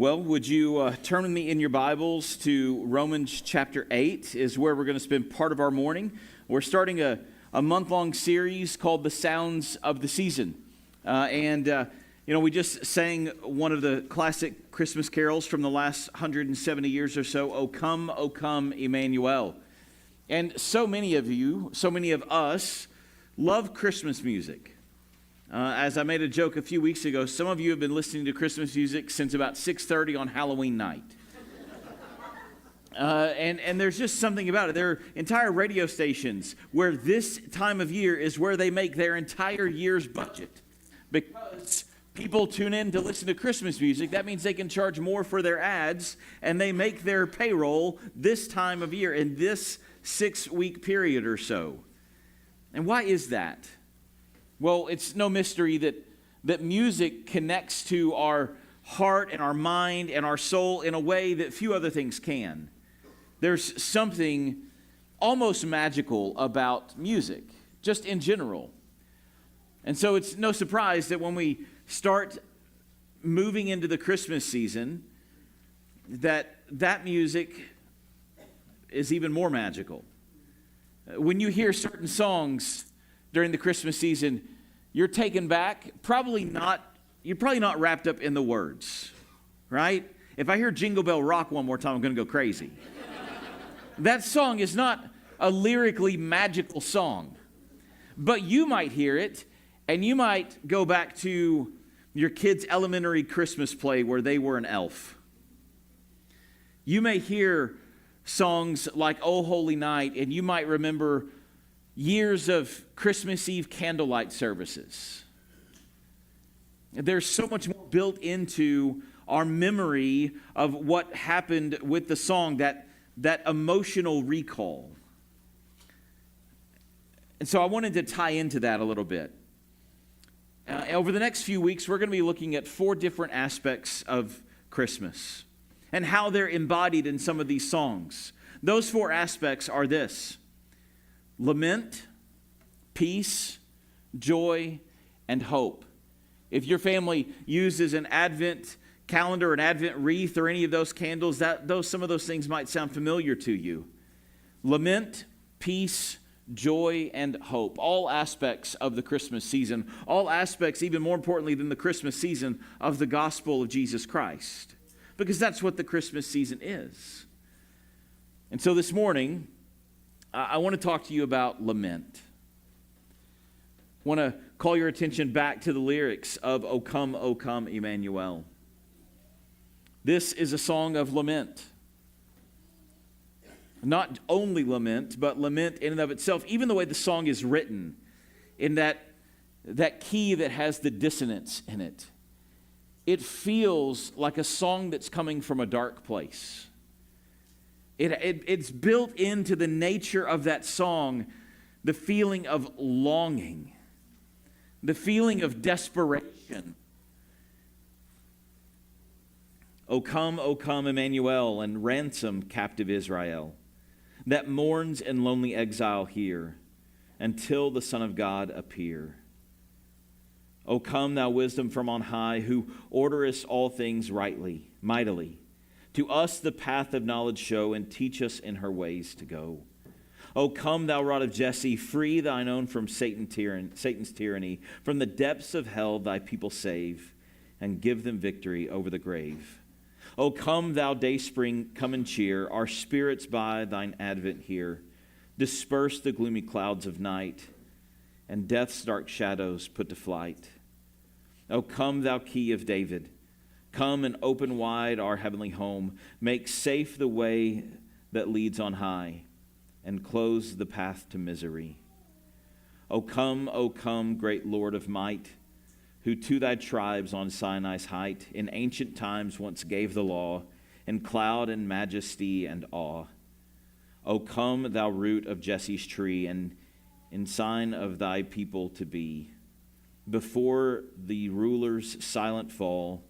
Well, would you turn with me in your Bibles to Romans chapter 8 is where we're going to spend part of our morning. We're starting a month-long series called The Sounds of the Season. We just sang one of the classic Christmas carols from the last 170 years or so, O come, Emmanuel. And so many of us love Christmas music. As I made a joke a few weeks ago, some of you have been listening to Christmas music since about 6:30 on Halloween night. And there's just something about it. There are entire radio stations where this time of year is where they make their entire year's budget. Because people tune in to listen to Christmas music, that means they can charge more for their ads, and they make their payroll this time of year in this 6-week period or so. And why is that? Well, it's no mystery that music connects to our heart and our mind and our soul in a way that few other things can. There's something almost magical about music, just in general. And so it's no surprise that when we start moving into the Christmas season, that music is even more magical. When you hear certain songs during the Christmas season, you're taken back, you're probably not wrapped up in the words, right? If I hear Jingle Bell Rock one more time, I'm going to go crazy. That song is not a lyrically magical song, but you might hear it, and you might go back to your kid's elementary Christmas play where they were an elf. You may hear songs like Oh Holy Night, and you might remember years of Christmas Eve candlelight services. There's so much more built into our memory of what happened with the song, that emotional recall. And so I wanted to tie into that a little bit. Over the next few weeks, we're going to be looking at 4 different aspects of Christmas and how they're embodied in some of these songs. Those 4 aspects are this: lament, peace, joy, and hope. If your family uses an Advent calendar, an Advent wreath, or any of those candles, some of those things might sound familiar to you. Lament, peace, joy, and hope. All aspects of the Christmas season. All aspects, even more importantly than the Christmas season, of the gospel of Jesus Christ. Because that's what the Christmas season is. And so this morning, I want to talk to you about lament. I want to call your attention back to the lyrics of O come, Emmanuel. This is a song of lament. Not only lament, but lament in and of itself. Even the way the song is written, in that key that has the dissonance in it, it feels like a song that's coming from a dark place. It's built into the nature of that song, the feeling of longing, the feeling of desperation. O come, Emmanuel, and ransom captive Israel, that mourns in lonely exile here, until the Son of God appear. O come, thou wisdom from on high, who orderest all things rightly, mightily. To us the path of knowledge show, and teach us in her ways to go. O come, thou rod of Jesse, free thine own from Satan's tyranny. From the depths of hell thy people save, and give them victory over the grave. O come, thou dayspring, come and cheer our spirits by thine advent here. Disperse the gloomy clouds of night, and death's dark shadows put to flight. O come, thou key of David, come and open wide our heavenly home. Make safe the way that leads on high, and close the path to misery. O come, great Lord of might, who to thy tribes on Sinai's height in ancient times once gave the law, in cloud and majesty and awe. O come, thou root of Jesse's tree, and in sign of thy people to be. Before the ruler's silent fall,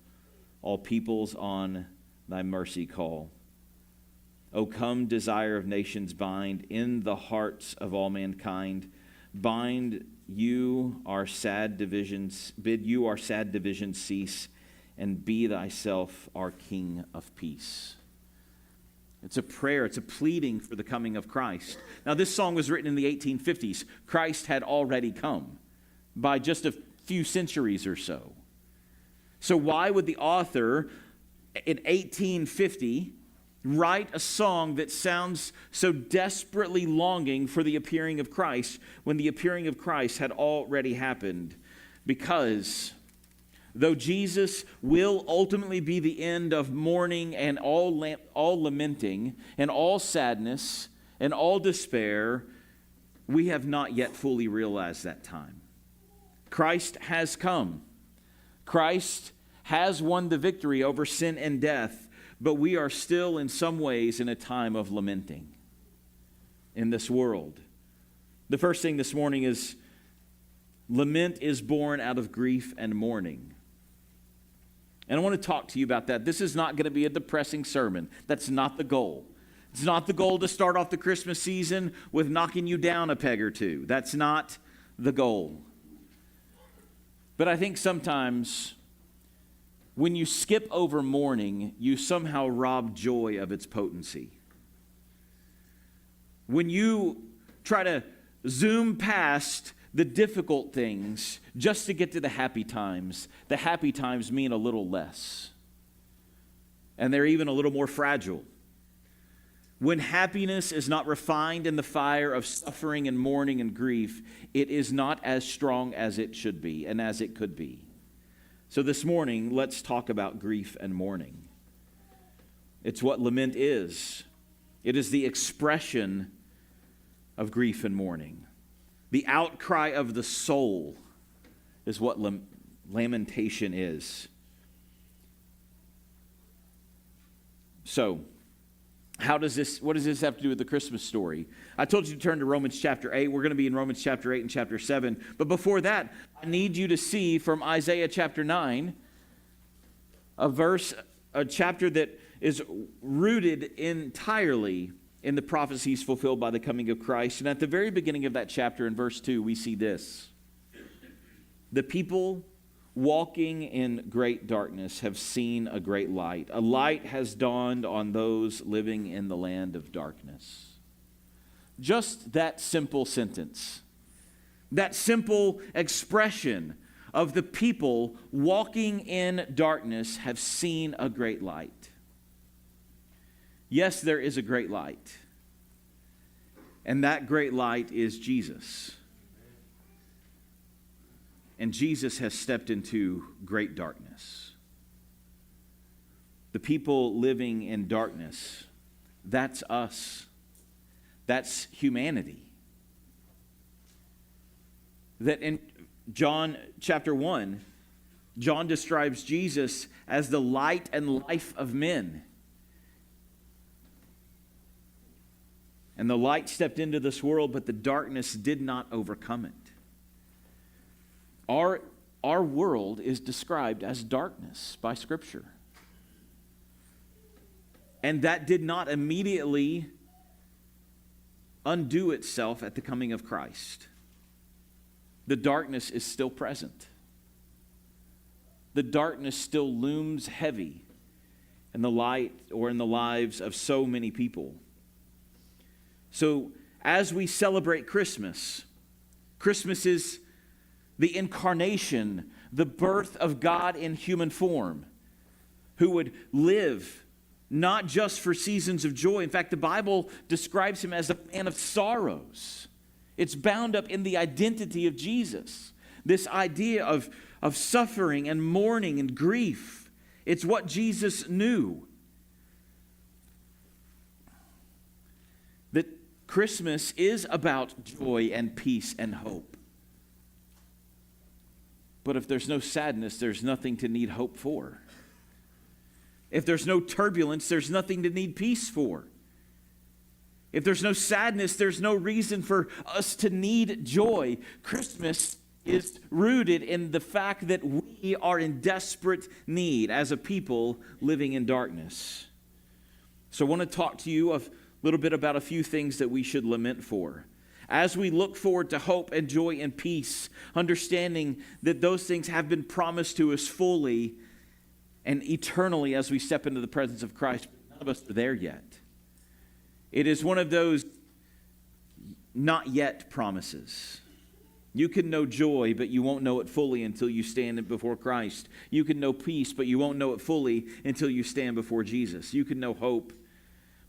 all peoples on thy mercy call. O come, desire of nations, bind in the hearts of all mankind. Bind you our sad divisions, bid you our sad divisions cease, and be thyself our King of peace. It's a prayer, it's a pleading for the coming of Christ. Now, this song was written in the 1850s. Christ had already come by just a few centuries or so. So why would the author in 1850 write a song that sounds so desperately longing for the appearing of Christ when the appearing of Christ had already happened? Because though Jesus will ultimately be the end of mourning and all lamenting and all sadness and all despair, we have not yet fully realized that time. Christ has come. Christ has won the victory over sin and death, but we are still in some ways in a time of lamenting in this world. The first thing this morning is lament is born out of grief and mourning. And I want to talk to you about that. This is not going to be a depressing sermon. That's not the goal. It's not the goal to start off the Christmas season with knocking you down a peg or two. That's not the goal. But I think sometimes when you skip over mourning, you somehow rob joy of its potency. When you try to zoom past the difficult things just to get to the happy times mean a little less. And they're even a little more fragile. When happiness is not refined in the fire of suffering and mourning and grief, it is not as strong as it should be and as it could be. So this morning, let's talk about grief and mourning. It's what lament is. It is the expression of grief and mourning. The outcry of the soul is what lamentation is. So, what does this have to do with the Christmas story? I told you to turn to Romans chapter 8. We're going to be in Romans chapter 8 and chapter 7. But before that, I need you to see from Isaiah chapter 9, a chapter that is rooted entirely in the prophecies fulfilled by the coming of Christ. And at the very beginning of that chapter, in verse 2, we see this. The people walking in great darkness have seen a great light. A light has dawned on those living in the land of darkness. Just that simple sentence, that simple expression of the people walking in darkness have seen a great light. Yes, there is a great light. And that great light is Jesus. And Jesus has stepped into great darkness. The people living in darkness, that's us. That's humanity. That in John chapter 1, John describes Jesus as the light and life of men. And the light stepped into this world, but the darkness did not overcome it. Our world is described as darkness by Scripture. And that did not immediately undo itself at the coming of Christ. The darkness is still present. The darkness still looms heavy in the light or in the lives of so many people. So as we celebrate Christmas, Christmas is the incarnation, the birth of God in human form, who would live not just for seasons of joy. In fact, the Bible describes him as a man of sorrows. It's bound up in the identity of Jesus. This idea of suffering and mourning and grief. It's what Jesus knew. That Christmas is about joy and peace and hope. But if there's no sadness, there's nothing to need hope for. If there's no turbulence, there's nothing to need peace for. If there's no sadness, there's no reason for us to need joy. Christmas is rooted in the fact that we are in desperate need as a people living in darkness. So I want to talk to you a little bit about a few things that we should lament for. As we look forward to hope and joy and peace, understanding that those things have been promised to us fully and eternally as we step into the presence of Christ. None of us are there yet. It is one of those not yet promises. You can know joy, but you won't know it fully until you stand before Christ. You can know peace, but you won't know it fully until you stand before Jesus. You can know hope,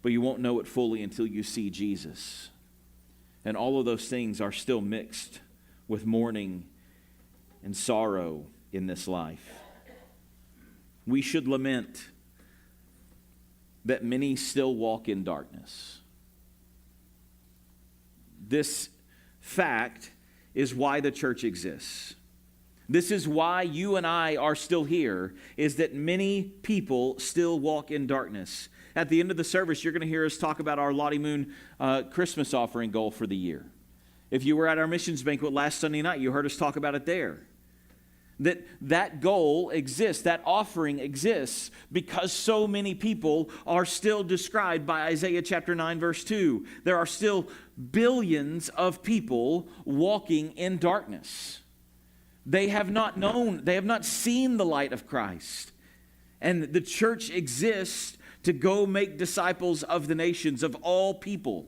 but you won't know it fully until you see Jesus. And all of those things are still mixed with mourning and sorrow in this life. We should lament that many still walk in darkness. This fact is why the church exists. This is why you and I are still here, is that many people still walk in darkness. At the end of the service, you're going to hear us talk about our Lottie Moon Christmas offering goal for the year. If you were at our missions banquet last Sunday night, you heard us talk about it there. That goal exists, that offering exists because so many people are still described by Isaiah chapter 9 verse 2. There are still billions of people walking in darkness. They have not seen the light of Christ. And the church exists to go make disciples of the nations, of all people.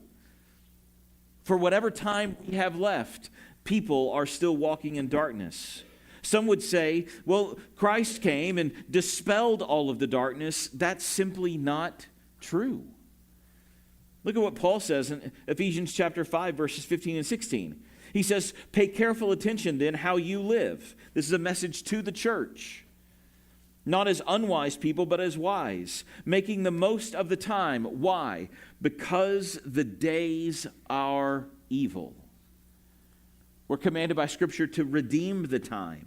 For whatever time we have left, people are still walking in darkness. Some would say, well, Christ came and dispelled all of the darkness. That's simply not true. Look at what Paul says in Ephesians chapter 5, verses 15 and 16. He says, pay careful attention then how you live. This is a message to the church. Not as unwise people, but as wise, making the most of the time. Why? Because the days are evil. We're commanded by Scripture to redeem the time,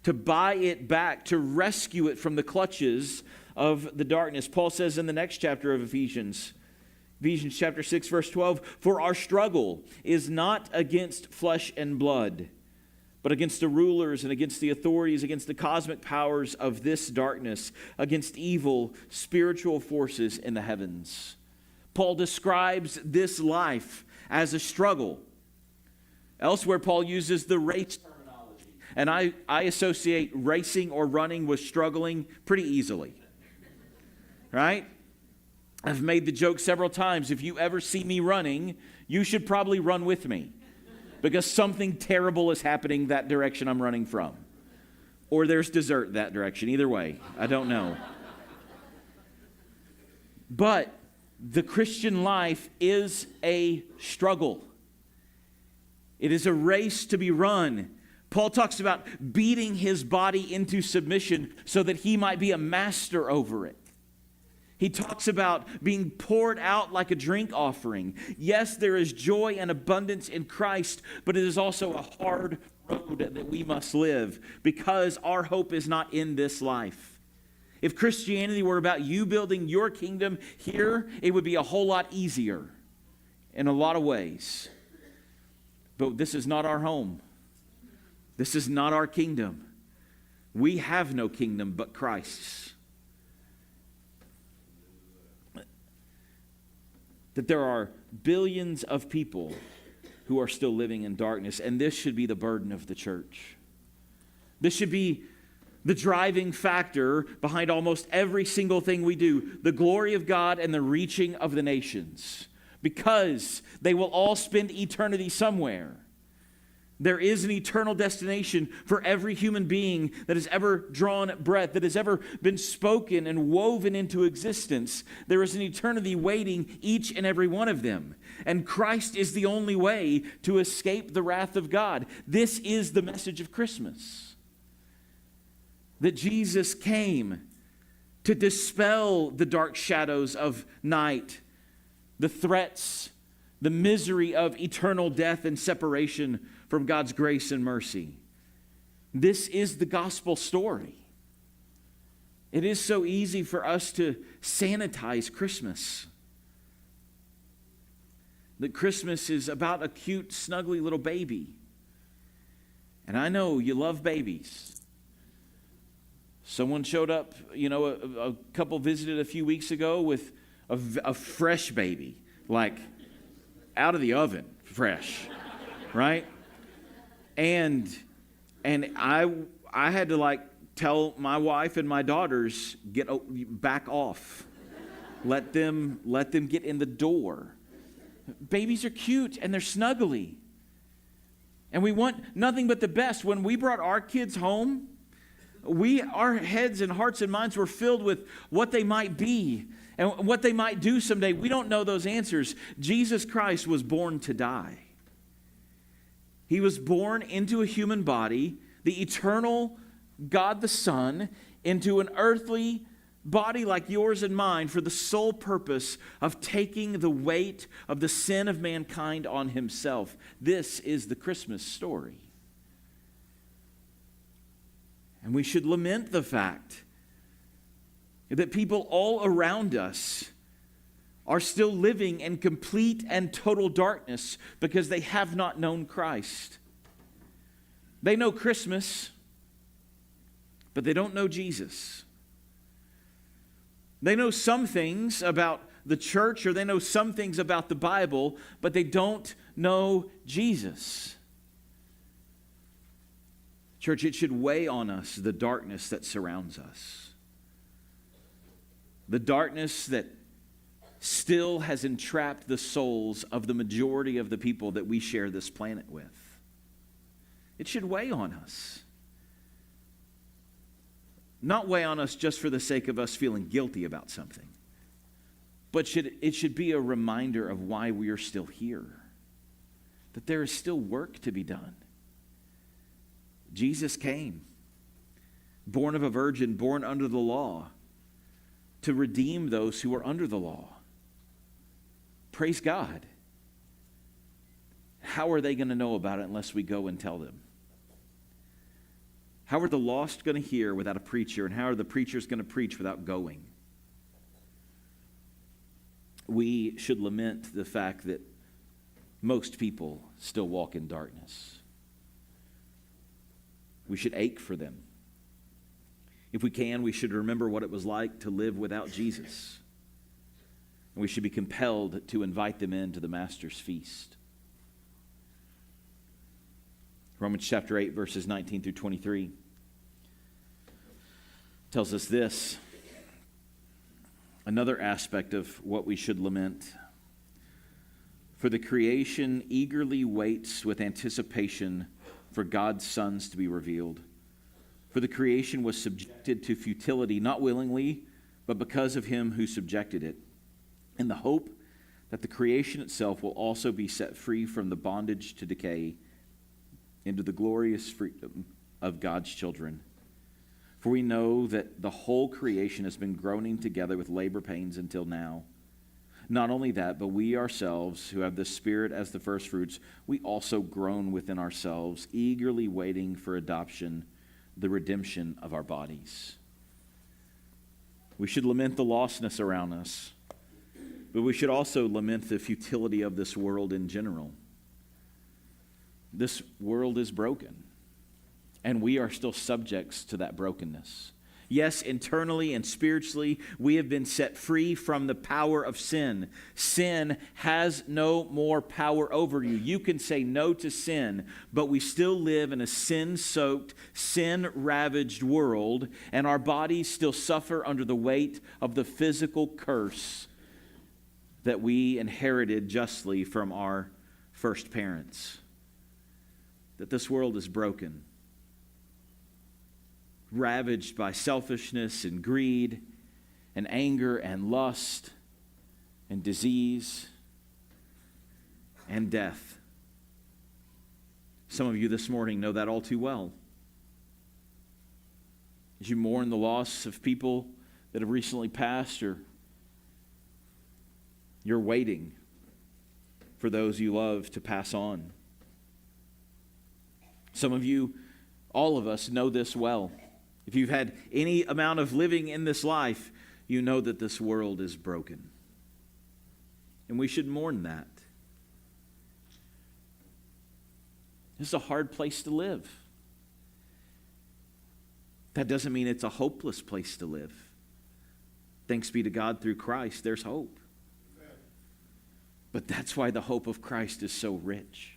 to buy it back, to rescue it from the clutches of the darkness. Paul says in the next chapter of Ephesians chapter 6, verse 12, for our struggle is not against flesh and blood, but against the rulers and against the authorities, against the cosmic powers of this darkness, against evil spiritual forces in the heavens. Paul describes this life as a struggle. Elsewhere, Paul uses the race terminology. And I associate racing or running with struggling pretty easily. Right? I've made the joke several times. If you ever see me running, you should probably run with me. Because something terrible is happening that direction I'm running from. Or there's dessert that direction. Either way, I don't know. But the Christian life is a struggle. It is a race to be run. Paul talks about beating his body into submission so that he might be a master over it. He talks about being poured out like a drink offering. Yes, there is joy and abundance in Christ, but it is also a hard road that we must live because our hope is not in this life. If Christianity were about you building your kingdom here, it would be a whole lot easier in a lot of ways. But this is not our home. This is not our kingdom. We have no kingdom but Christ's. That there are billions of people who are still living in darkness, and this should be the burden of the church. This should be the driving factor behind almost every single thing we do, the glory of God and the reaching of the nations, because they will all spend eternity somewhere. There is an eternal destination for every human being that has ever drawn breath, that has ever been spoken and woven into existence. There is an eternity waiting each and every one of them. And Christ is the only way to escape the wrath of God. This is the message of Christmas. That Jesus came to dispel the dark shadows of night, the threats, the misery of eternal death and separation from God's grace and mercy. This is the gospel story. It is so easy for us to sanitize Christmas. That Christmas is about a cute, snuggly little baby. And I know you love babies. Someone showed up, a couple visited a few weeks ago with a fresh baby, like out of the oven, fresh, right? And I had to tell my wife and my daughters, back off. Let them get in the door. Babies are cute and they're snuggly. And we want nothing but the best. When we brought our kids home, our heads and hearts and minds were filled with what they might be and what they might do someday. We don't know those answers. Jesus Christ was born to die. He was born into a human body, the eternal God the Son, into an earthly body like yours and mine for the sole purpose of taking the weight of the sin of mankind on himself. This is the Christmas story. And we should lament the fact that people all around us are still living in complete and total darkness because they have not known Christ. They know Christmas, but they don't know Jesus. They know some things about the church, or they know some things about the Bible, but they don't know Jesus. Church, it should weigh on us the darkness that surrounds us. The darkness that still has entrapped the souls of the majority of the people that we share this planet with. It should weigh on us. Not weigh on us just for the sake of us feeling guilty about something, but it should be a reminder of why we are still here, that there is still work to be done. Jesus came, born of a virgin, born under the law, to redeem those who are under the law. Praise God. How are they going to know about it unless we go and tell them? How are the lost going to hear without a preacher? And how are the preachers going to preach without going? We should lament the fact that most people still walk in darkness. We should ache for them. If we can, we should remember what it was like to live without Jesus. And we should be compelled to invite them into the Master's feast. Romans chapter 8, verses 19 through 23 tells us this. Another aspect of what we should lament. For the creation eagerly waits with anticipation for God's sons to be revealed. For the creation was subjected to futility, not willingly, but because of him who subjected it, in the hope that the creation itself will also be set free from the bondage to decay into the glorious freedom of God's children. For we know that the whole creation has been groaning together with labor pains until now. Not only that, but we ourselves, who have the Spirit as the first fruits, we also groan within ourselves, eagerly waiting for adoption, the redemption of our bodies. We should lament the lostness around us, but we should also lament the futility of this world in general. This world is broken, and we are still subjects to that brokenness. Yes, internally and spiritually, we have been set free from the power of sin. Sin has no more power over you. You can say no to sin, but we still live in a sin-soaked, sin-ravaged world, and our bodies still suffer under the weight of the physical curse that we inherited justly from our first parents. That this world is broken, ravaged by selfishness and greed and anger and lust and disease and death. Some of you this morning know that all too well. As you mourn the loss of people that have recently passed, or you're waiting for those you love to pass on. Some of you, all of us, know this well. If you've had any amount of living in this life, you know that this world is broken. And we should mourn that. This is a hard place to live. That doesn't mean it's a hopeless place to live. Thanks be to God, through Christ, there's hope. But that's why the hope of Christ is so rich.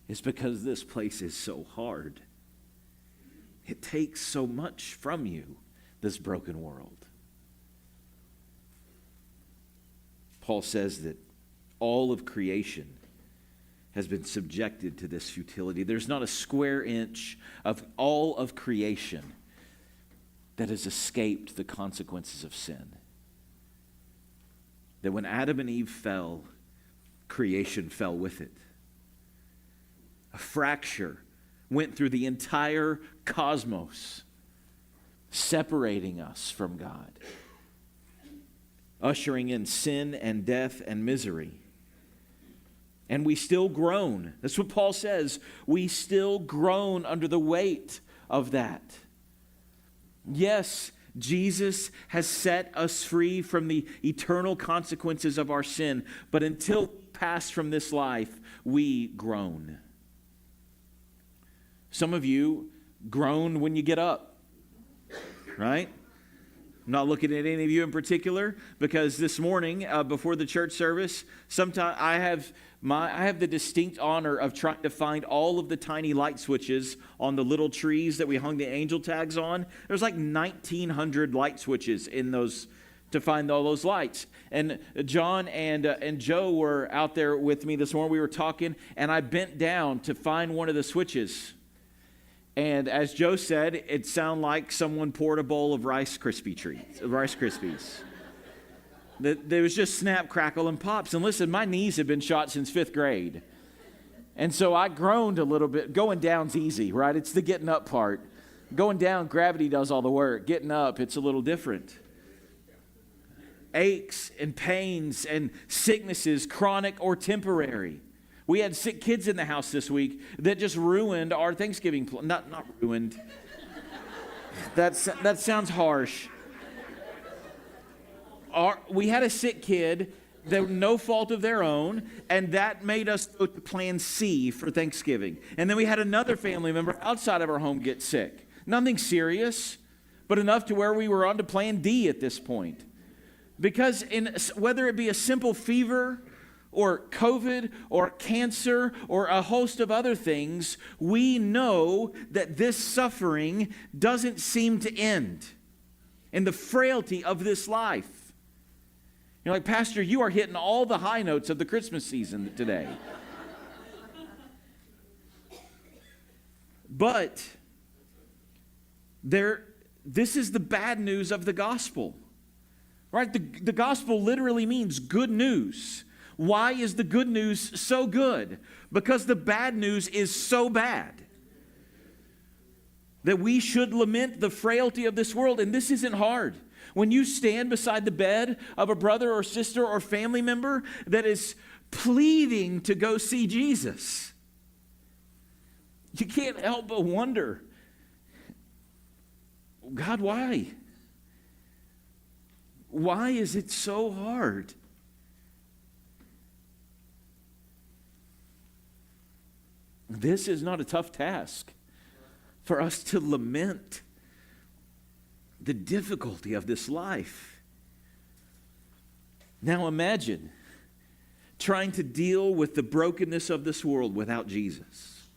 It's because this place is so hard. It takes so much from you, this broken world. Paul says that all of creation has been subjected to this futility. There's not a square inch of all of creation that has escaped the consequences of sin. That when Adam and Eve fell, creation fell with it. A fracture went through the entire cosmos, separating us from God, ushering in sin and death and misery. And we still groan. That's what Paul says. We still groan under the weight of that. Yes, Jesus has set us free from the eternal consequences of our sin, but until we pass from this life, we groan. Some of you groan when you get up, right? I'm not looking at any of you in particular, because this morning before the church service, sometimes I have the distinct honor of trying to find all of the tiny light switches on the little trees that we hung the angel tags on. There's like 1,900 light switches in those to find all those lights. And John and Joe were out there with me this morning. We were talking, and I bent down to find one of the switches. And as Joe said, it sounded like someone poured a bowl of Rice Krispies. There was just snap, crackle, and pops. And listen, my knees have been shot since 5th grade. And so I groaned a little bit. Going down's easy, right? It's the getting up part. Going down, gravity does all the work. Getting up, it's a little different. Aches and pains and sicknesses, chronic or temporary. We had sick kids in the house this week that just ruined our Thanksgiving plan. Not ruined. That sounds harsh. We had a sick kid that no fault of their own, and that made us go to plan C for Thanksgiving. And then we had another family member outside of our home get sick. Nothing serious, but enough to where we were on to plan D at this point. Because whether it be a simple fever or COVID or cancer or a host of other things, we know that this suffering doesn't seem to end in the frailty of this life. You're like, Pastor, you are hitting all the high notes of the Christmas season today. But this is the bad news of the gospel, right? The gospel literally means good news. Why is the good news so good? Because the bad news is so bad that we should lament the frailty of this world. And this isn't hard. When you stand beside the bed of a brother or sister or family member that is pleading to go see Jesus, you can't help but wonder, God, why? Why is it so hard? This is not a tough task for us to lament the difficulty of this life. Now imagine trying to deal with the brokenness of this world without Jesus.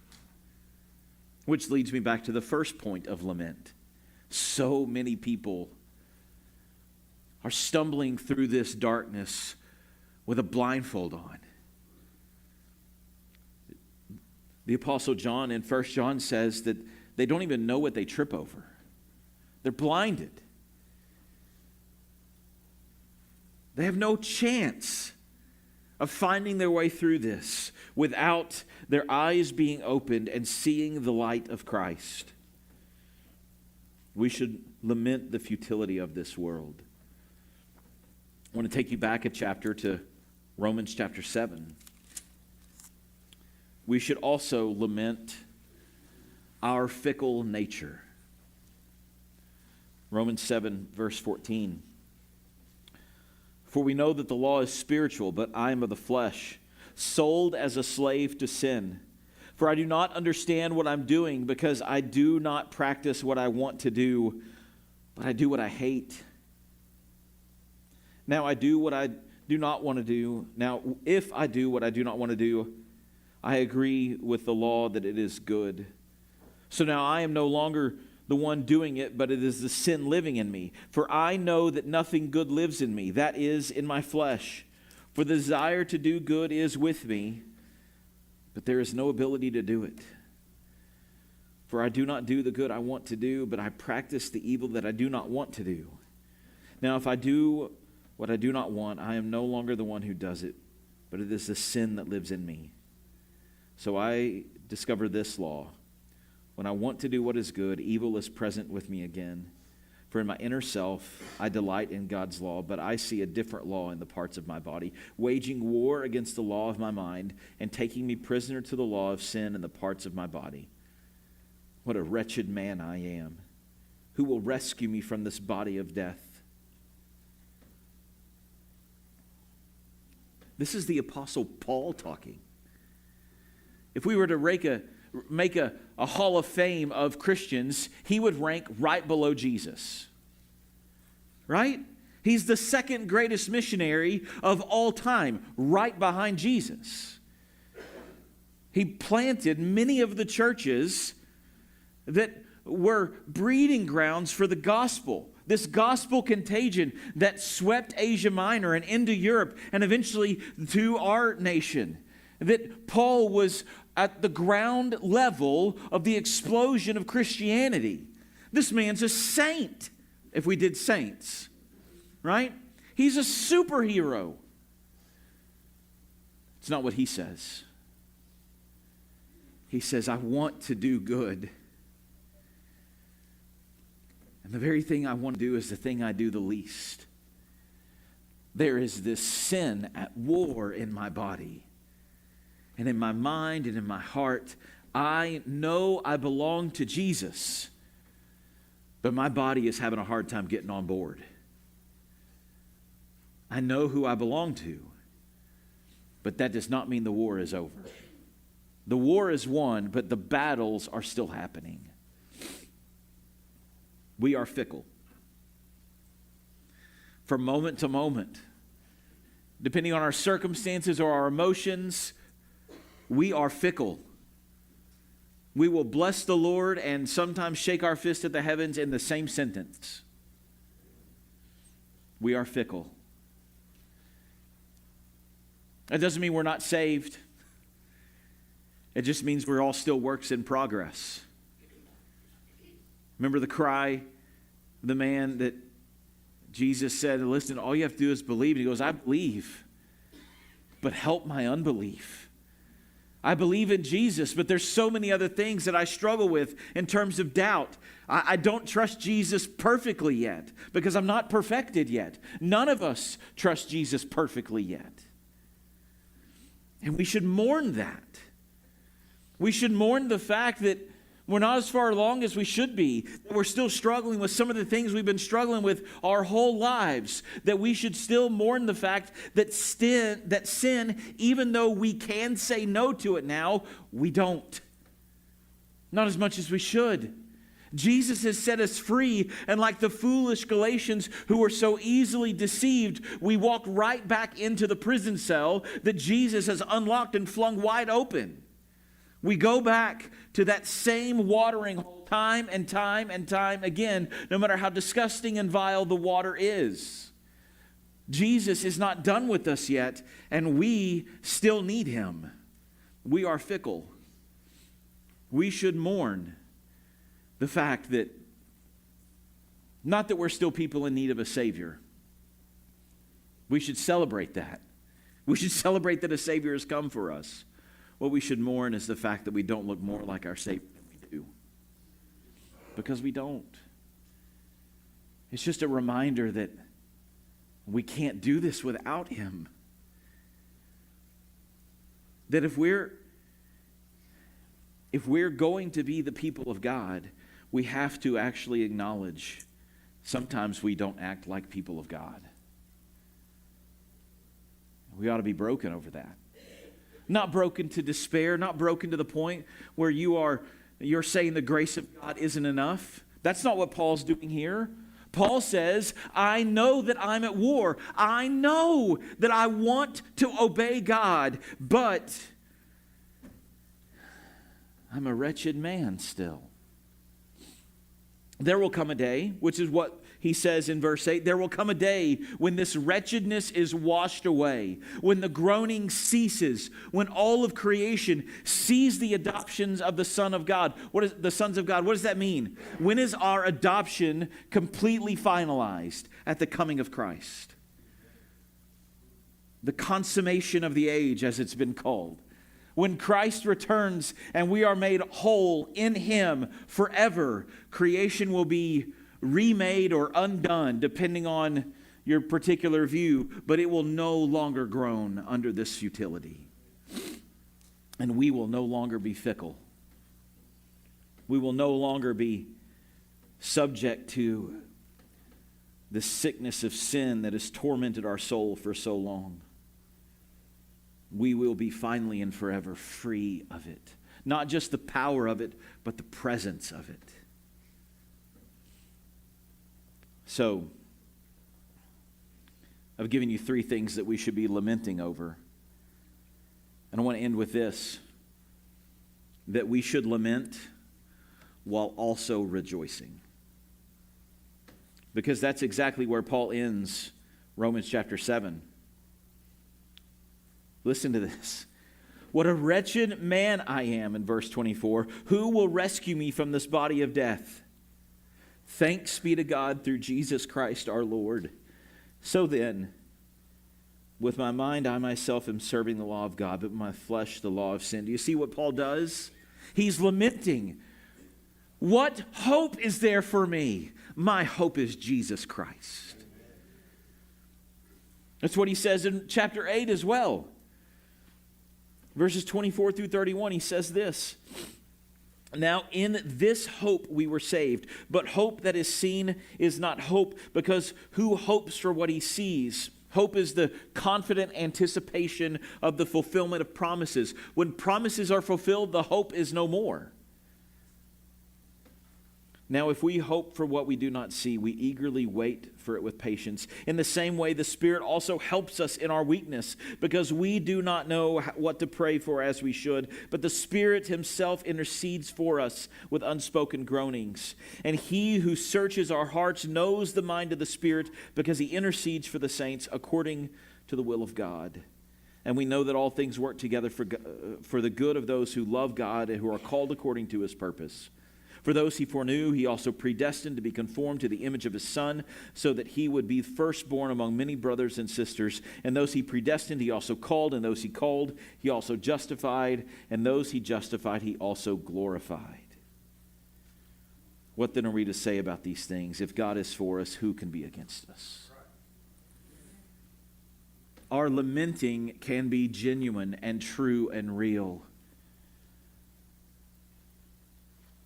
Which leads me back to the first point of lament. So many people are stumbling through this darkness with a blindfold on. The Apostle John in 1 John says that they don't even know what they trip over. They're blinded. They have no chance of finding their way through this without their eyes being opened and seeing the light of Christ. We should lament the futility of this world. I want to take you back a chapter to Romans chapter 7. We should also lament our fickle nature. Romans 7, verse 14. For we know that the law is spiritual, but I am of the flesh, sold as a slave to sin. For I do not understand what I'm doing, because I do not practice what I want to do, but I do what I hate. Now I do what I do not want to do. Now, if I do what I do not want to do, I agree with the law that it is good. So now I am no longer the one doing it, but it is the sin living in me. For I know that nothing good lives in me, that is, in my flesh. For the desire to do good is with me, but there is no ability to do it. For I do not do the good I want to do, but I practice the evil that I do not want to do. Now if I do what I do not want, I am no longer the one who does it, but it is the sin that lives in me. So I discover this law. When I want to do what is good, evil is present with me again. For in my inner self, I delight in God's law, but I see a different law in the parts of my body, waging war against the law of my mind and taking me prisoner to the law of sin in the parts of my body. What a wretched man I am. Who will rescue me from this body of death? This is the Apostle Paul talking. If we were to make a hall of fame of Christians, he would rank right below Jesus. Right? He's the second greatest missionary of all time, right behind Jesus. He planted many of the churches that were breeding grounds for the gospel. This gospel contagion that swept Asia Minor and into Europe and eventually to our nation. That Paul was at the ground level of the explosion of Christianity. This man's a saint, if we did saints, right? He's a superhero. It's not what he says. He says, I want to do good. And the very thing I want to do is the thing I do the least. There is this sin at war in my body. And in my mind and in my heart, I know I belong to Jesus, but my body is having a hard time getting on board. I know who I belong to, but that does not mean the war is over. The war is won, but the battles are still happening. We are fickle. From moment to moment, depending on our circumstances or our emotions, we are fickle. We will bless the Lord and sometimes shake our fist at the heavens in the same sentence. We are fickle. That doesn't mean we're not saved. It just means we're all still works in progress. Remember the cry, the man that Jesus said, listen, all you have to do is believe. And he goes, I believe, but help my unbelief. I believe in Jesus, but there's so many other things that I struggle with in terms of doubt. I don't trust Jesus perfectly yet because I'm not perfected yet. None of us trust Jesus perfectly yet. And we should mourn that. We should mourn the fact that we're not as far along as we should be. That we're still struggling with some of the things we've been struggling with our whole lives. That we should still mourn the fact that sin, even though we can say no to it now, we don't. Not as much as we should. Jesus has set us free, and like the foolish Galatians who were so easily deceived, we walk right back into the prison cell that Jesus has unlocked and flung wide open. We go back to that same watering hole time and time and time again, no matter how disgusting and vile the water is. Jesus is not done with us yet, and we still need him. We are fickle. We should mourn the fact that, not that we're still people in need of a Savior. We should celebrate that. We should celebrate that a Savior has come for us. What we should mourn is the fact that we don't look more like our Savior than we do. Because we don't. It's just a reminder that we can't do this without him. That if we're going to be the people of God, we have to actually acknowledge sometimes we don't act like people of God. We ought to be broken over that. Not broken to despair, not broken to the point where you're saying the grace of God isn't enough. That's not what Paul's doing here. Paul says, I know that I'm at war. I know that I want to obey God, but I'm a wretched man still. there will come a day, which is what he says in verse 8, there will come a day when this wretchedness is washed away, when the groaning ceases, when all of creation sees the adoptions of the Son of God. What is the sons of God? What does that mean? When is our adoption completely finalized? At the coming of Christ. The consummation of the age, as it's been called. When Christ returns and we are made whole in Him forever, creation will be remade or undone, depending on your particular view, but it will no longer groan under this futility. And we will no longer be fickle. We will no longer be subject to the sickness of sin that has tormented our soul for so long. We will be finally and forever free of it. Not just the power of it, but the presence of it. So, I've given you 3 things that we should be lamenting over. And I want to end with this. That we should lament while also rejoicing. Because that's exactly where Paul ends Romans chapter 7. Listen to this. What a wretched man I am, in verse 24. Who will rescue me from this body of death? Thanks be to God through Jesus Christ our Lord. So then, with my mind I myself am serving the law of God, but with my flesh the law of sin. Do you see what Paul does? He's lamenting. What hope is there for me? My hope is Jesus Christ. That's what he says in chapter 8 as well. Verses 24 through 31, he says this. Now in this hope we were saved, but hope that is seen is not hope, because who hopes for what he sees? Hope is the confident anticipation of the fulfillment of promises. When promises are fulfilled, the hope is no more. Now, if we hope for what we do not see, we eagerly wait for it with patience. In the same way, the Spirit also helps us in our weakness, because we do not know what to pray for as we should, but the Spirit Himself intercedes for us with unspoken groanings. And He who searches our hearts knows the mind of the Spirit, because He intercedes for the saints according to the will of God. And we know that all things work together for the good of those who love God and who are called according to His purpose. For those He foreknew, He also predestined to be conformed to the image of His Son, so that He would be firstborn among many brothers and sisters. And those He predestined, He also called. And those He called, He also justified. And those He justified, He also glorified. What then are we to say about these things? If God is for us, who can be against us? Our lamenting can be genuine and true and real.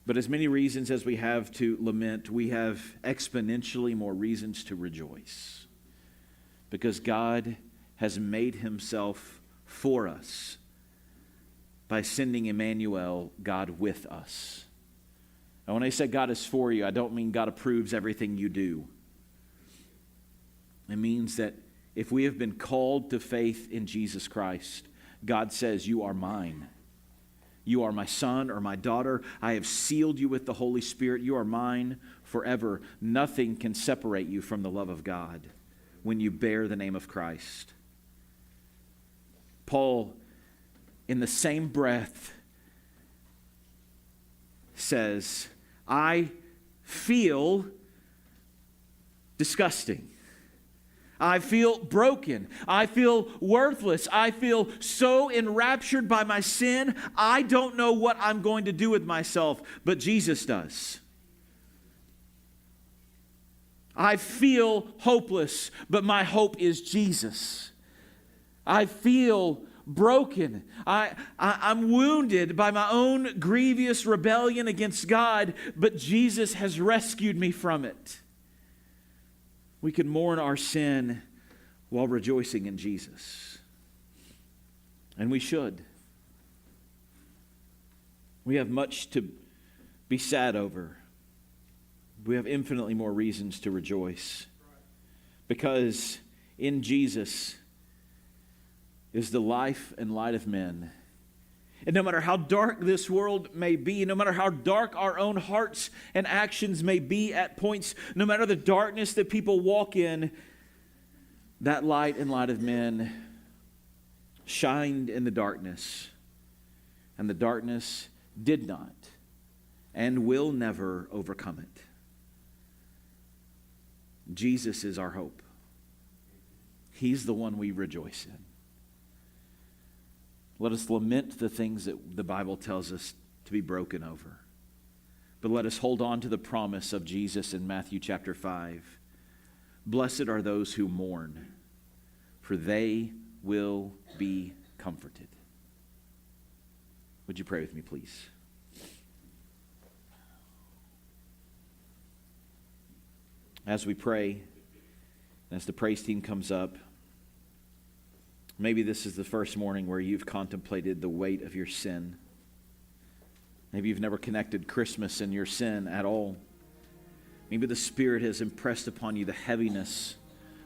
But as many reasons as we have to lament, we have exponentially more reasons to rejoice. Because God has made Himself for us by sending Emmanuel, God with us. And when I say God is for you, I don't mean God approves everything you do. It means that if we have been called to faith in Jesus Christ, God says, you are mine. You are my son or my daughter. I have sealed you with the Holy Spirit. You are mine forever. Nothing can separate you from the love of God when you bear the name of Christ. Paul, in the same breath, says, I feel disgusting. I feel broken. I feel worthless. I feel so enraptured by my sin, I don't know what I'm going to do with myself, but Jesus does. I feel hopeless, but my hope is Jesus. I feel broken. I'm wounded by my own grievous rebellion against God, but Jesus has rescued me from it. We can mourn our sin while rejoicing in Jesus. And we should. We have much to be sad over. We have infinitely more reasons to rejoice. Because in Jesus is the life and light of men. And no matter how dark this world may be, no matter how dark our own hearts and actions may be at points, no matter the darkness that people walk in, that light and light of men shined in the darkness. And the darkness did not and will never overcome it. Jesus is our hope. He's the one we rejoice in. Let us lament the things that the Bible tells us to be broken over. But let us hold on to the promise of Jesus in Matthew chapter 5. Blessed are those who mourn, for they will be comforted. Would you pray with me, please? As we pray, as the praise team comes up, maybe this is the first morning where you've contemplated the weight of your sin. Maybe you've never connected Christmas and your sin at all. Maybe the Spirit has impressed upon you the heaviness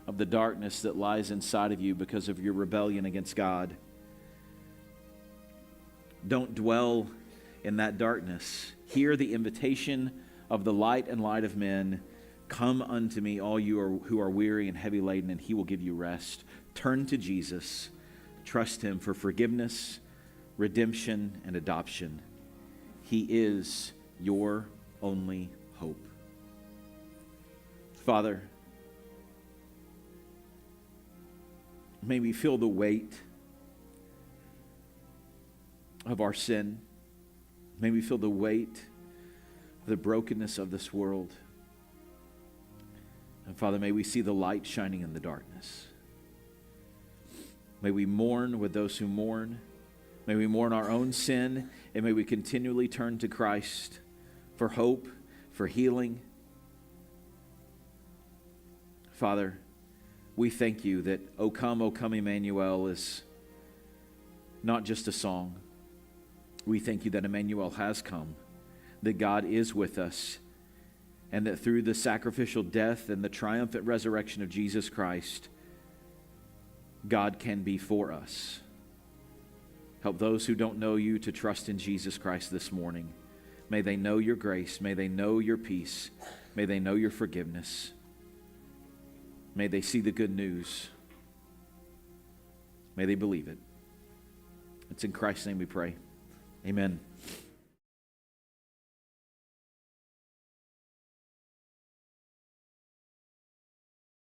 of the darkness that lies inside of you because of your rebellion against God. Don't dwell in that darkness. Hear the invitation of the light and light of men. Come unto me, all you who are weary and heavy laden, and he will give you rest. Turn to Jesus. Trust him for forgiveness, redemption, and adoption. He is your only hope. Father, may we feel the weight of our sin. May we feel the weight of the brokenness of this world. And Father, may we see the light shining in the darkness. May we mourn with those who mourn. May we mourn our own sin, and may we continually turn to Christ for hope, for healing. Father, we thank you that O come, Emmanuel is not just a song. We thank you that Emmanuel has come, that God is with us, and that through the sacrificial death and the triumphant resurrection of Jesus Christ, God can be for us. Help those who don't know you to trust in Jesus Christ this morning. May they know your grace. May they know your peace. May they know your forgiveness. May they see the good news. May they believe it. It's in Christ's name we pray. Amen.